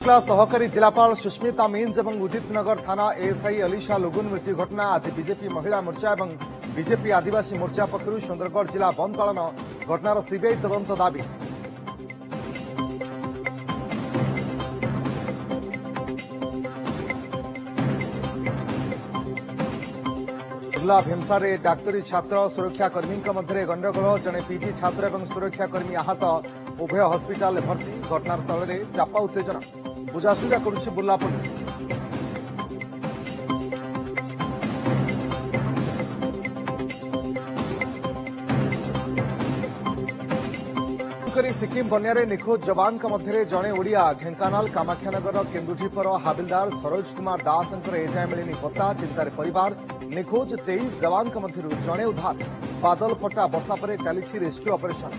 सहकारी जिलापाल सुष्मिता मीन्स और उदित नगर थाना एएसआई अलीशा लुगुन मृत्यु घटना आज बीजेपी महिला मोर्चा और बीजेपी आदिवासी मोर्चा पक्षर सुंदरगढ़ जिला बंद पालन घटनार सीबीआई तदंत दाबी। बुर्ला भेमसारे डाक्तरी छात्र सुरक्षाकर्मी मध्य गंडगोल जड़े पीजी छात्र और सुरक्षाकर्मी आहत उभय हस्पिटाल भर्ती घटनार तले चापा उत्तेजना बुझासुझा करुछि बुर्ला पुलिस। सिक्किम बन्यारे निखोज जवान मध्य जड़े ओडिया ढेंकानाल कामाख्यानगर केन्दुझीपर हाबिलदार सरोज कुमार दास एजाए मिलनी पत्ता चिंतार परिवार निखोज 23 जवान मध्य जड़े उद्धार बादल फटा वर्षा पर चली रेस्क्यू ऑपरेशन।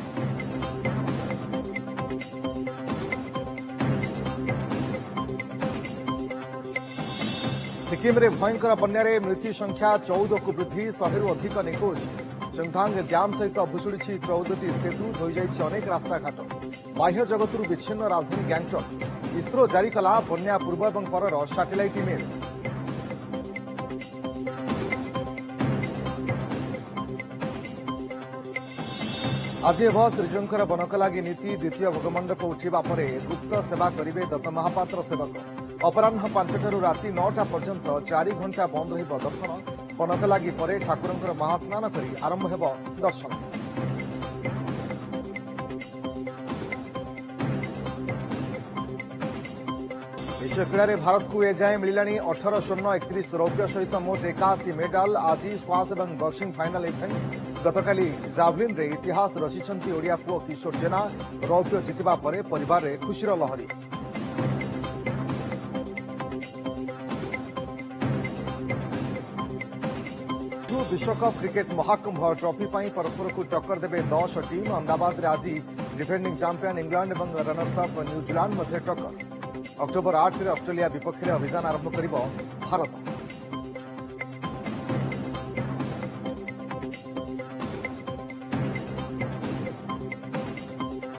सिक्किम रे भयंकर बन्यारे मृत्यु संख्या 14 को वृद्धि 100 रु अधिक निखोज। चुंगथांग डैम सहित भुशुड़ी 14टी सेतु धोई अनेक रास्ताघाट बाह्य जगतरू विच्छिन्न राजधानी गैंगटक। इसरो जारी कला बन्या पूर्व और परर सैटेलाइट इमेज। आज एव श्रीजंकर बनकलागी नीति द्वितीय भोगमंडप उठा पर गुप्त सेवा करेंगे दत्त महापात्र सेवक। अपराह 5 राति 9टा पर्यंत 4 घंटा बंद रहिब दर्शन। बनकलागी पर ठाकुरंकर महास्नान करी आरंभ हेब दर्शन। एशिया क्रीड़ा भारत को एजाए मिलानी 18 स्वर्ण 31 रौप्य सहित मोट 81 मेडाल। आज स्क्वाश और बॉक्सिंग फाइनाल इवेंट गतकाली जावलिन रे इतिहास रचिछंती ओडिया पुओ किशोर जेना रौप्य जितिबा परे परिवार रे खुशीर लहरी। विश्वकप क्रिकेट महाकुंभ ट्रॉफी पर परस्पर को टक्कर देवे 10 टीम। अहमदाबाद रे आज डिफेंडिंग चैंपियन इंग्लैंड और रनर्स अप न्यूजीलैंड मध्य टक्कर। अक्टोबर 8 ऑस्ट्रेलिया विपक्ष में अभियान आरंभ करिब भारत।